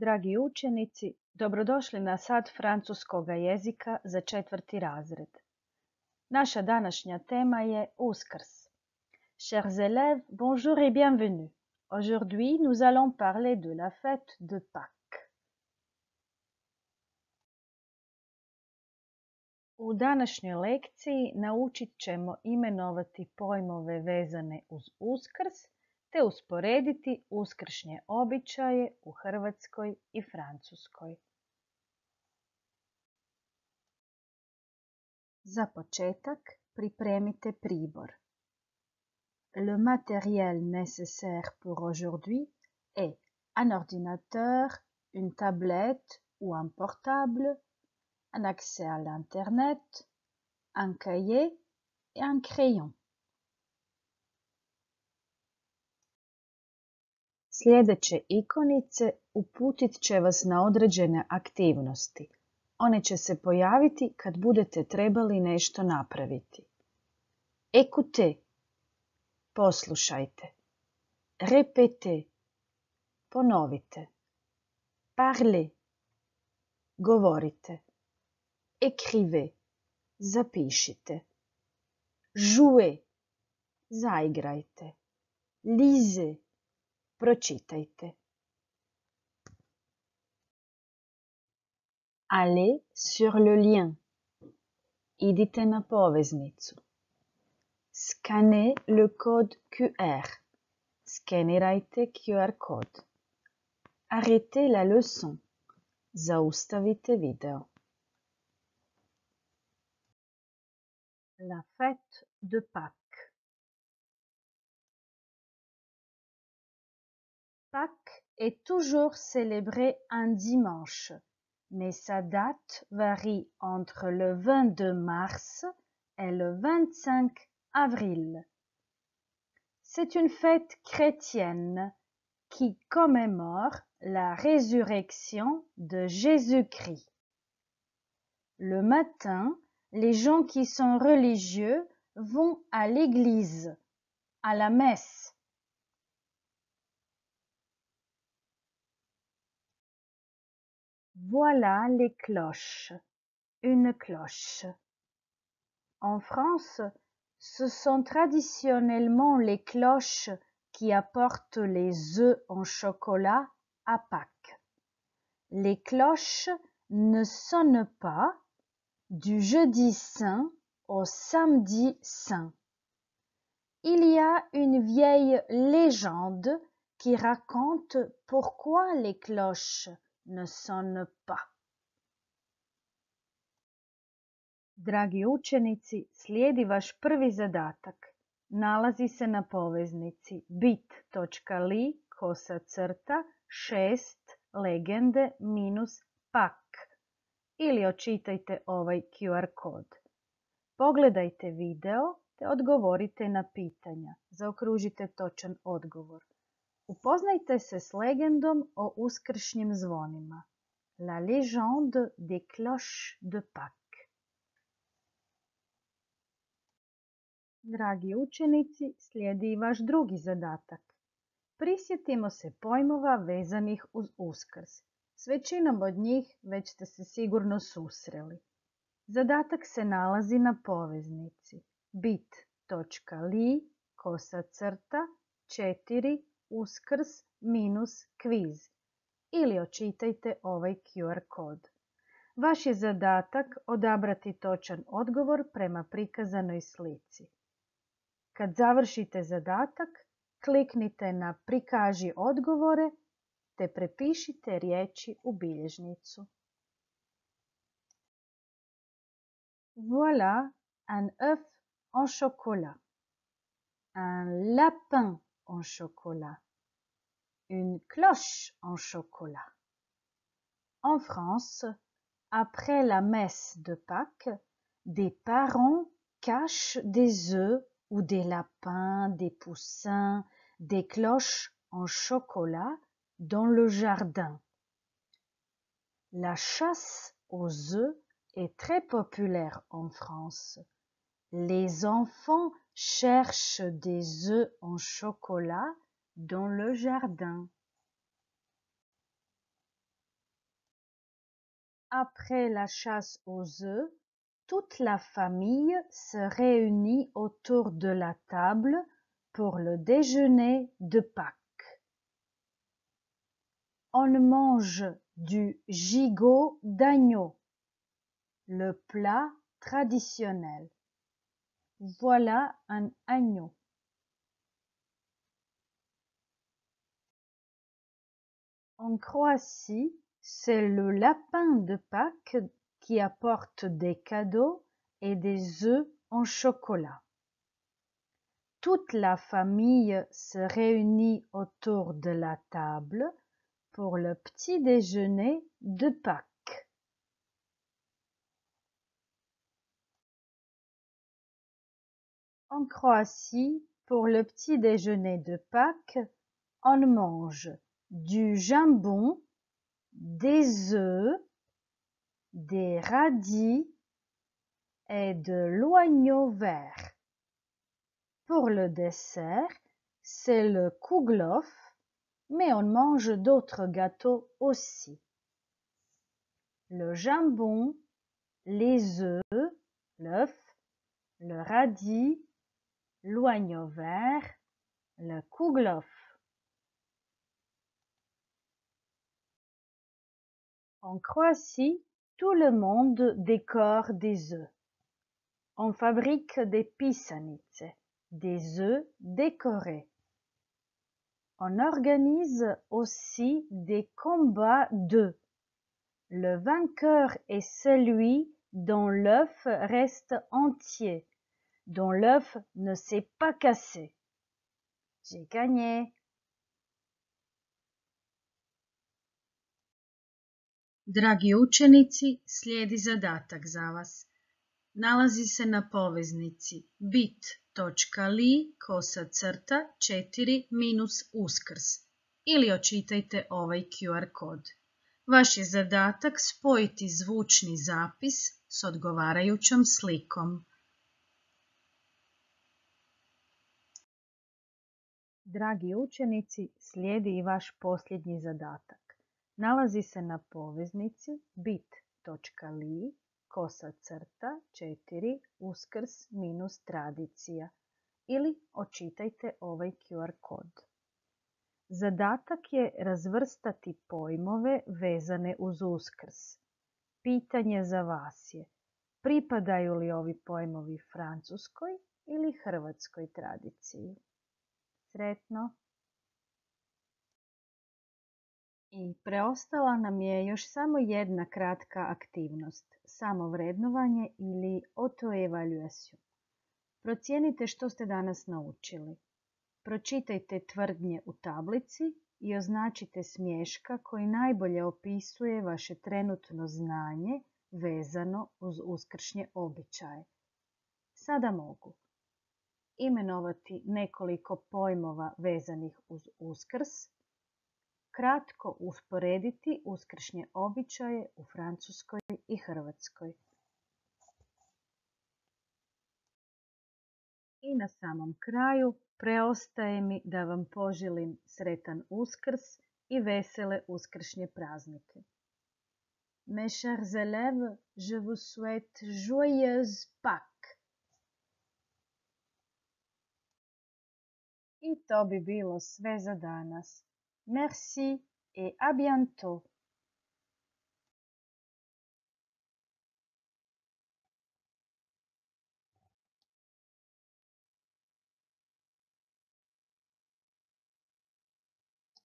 Dragi učenici, dobrodošli na sat francuskoga jezika za 4. razred. Naša današnja tema je Uskrs. Chers élèves, bonjour et bienvenue. Aujourd'hui, nous allons parler de la fête de Pâques. U današnjoj lekciji naučit ćemo imenovati pojmove vezane uz Uskrs te usporediti uskršnje običaje u Hrvatskoj i Francuskoj. Za početak pripremite pribor. Le matériel nécessaire pour aujourd'hui est un ordinateur, une tablette ou un portable, un accès à l'Internet, un cahier et un crayon. Sljedeće ikonice uputit će vas na određene aktivnosti. One će se pojaviti kad budete trebali nešto napraviti. Écoutez, poslušajte. Répétez, ponovite. Parlez, govorite. Écrivez, zapišite. Jouez, zaigrajte. Lisez, pročitajte. Allez sur le lien. Idite na poveznicu. Scannez le code QR. Skenirajte QR kod. Arrêtez la leçon. Zaustavite video. La fête de Pâques. Pâques est toujours célébrée un dimanche, mais sa date varie entre le 22 mars et le 25 avril. C'est une fête chrétienne qui commémore la résurrection de Jésus-Christ. Le matin, les gens qui sont religieux vont à l'église, à la messe. Voilà les cloches. Une cloche. En France, ce sont traditionnellement les cloches qui apportent les œufs en chocolat à Pâques. Les cloches ne sonnent pas du jeudi saint au samedi saint. Il y a une vieille légende qui raconte pourquoi les cloches ne sonnent pas. Dragi učenici, slijedi vaš prvi zadatak. Nalazi se na poveznici bit.ly/6 legende-pak ili očitajte ovaj QR kod. Pogledajte video te odgovorite na pitanja. Zaokružite točan odgovor. Upoznajte se s legendom o uskršnjim zvonima. La légende des cloches de Pâques. Dragi učenici, slijedi i vaš drugi zadatak. Prisjetimo se pojmova vezanih uz Uskrs. S većinom od njih već ste se sigurno susreli. Zadatak se nalazi na poveznici bit.ly/4 uskrs-kviz ili očitajte ovaj QR kod. Vaš je zadatak odabrati točan odgovor prema prikazanoj slici. Kad završite zadatak, kliknite na Prikaži odgovore te prepišite riječi u bilježnicu. Voilà un œuf en chocolat, un lapin en chocolat, une cloche en chocolat. En France, après la messe de Pâques, des parents cachent des œufs ou des lapins, des poussins, des cloches en chocolat dans le jardin. La chasse aux œufs est très populaire en France. Les enfants cherchent des œufs en chocolat dans le jardin. Après la chasse aux œufs, toute la famille se réunit autour de la table pour le déjeuner de Pâques. On mange du gigot d'agneau, le plat traditionnel. Voilà un agneau. En Croatie, c'est le lapin de Pâques qui apporte des cadeaux et des œufs en chocolat. Toute la famille se réunit autour de la table pour le petit déjeuner de Pâques. En Croatie, pour le petit déjeuner de Pâques, on mange du jambon, des œufs, des radis et de l'oignon vert. Pour le dessert, c'est le kouglof, mais on mange d'autres gâteaux aussi. Le jambon, les œufs, l'œuf, le radis, l'oignon vert, le kouglof. En Croatie, tout le monde décore des œufs. On fabrique des pisanice, des œufs décorés. On organise aussi des combats d'œufs. Le vainqueur est celui dont l'œuf reste entier, dont l'œuf ne s'est pas cassé. J'ai gagné. Dragi učenici, slijedi zadatak za vas. Nalazi se na poveznici bit.ly/4-uskrs ili očitajte ovaj QR kod. Vaš je zadatak spojiti zvučni zapis s odgovarajućom slikom. Dragi učenici, slijedi i vaš posljednji zadatak. Nalazi se na poveznici bit.ly/4-uskrs-tradicija ili očitajte ovaj QR kod. Zadatak je razvrstati pojmove vezane uz Uskrs. Pitanje za vas je: pripadaju li ovi pojmovi francuskoj ili hrvatskoj tradiciji? Sretno! I preostala nam je još samo jedna kratka aktivnost, samovrednovanje ili autoevaluation. Procijenite što ste danas naučili. Pročitajte tvrdnje u tablici i označite smješka koji najbolje opisuje vaše trenutno znanje vezano uz uskršnje običaje. Sada mogu imenovati nekoliko pojmova vezanih uz Uskrs, kratko usporediti uskršnje običaje u Francuskoj i Hrvatskoj. I na samom kraju preostaje mi da vam poželim sretan Uskrs i vesele uskršnje praznike. Mes chers élèves, je vous souhaite joyeuse Pâques. I to bi bilo sve za danas. Merci et à bientôt.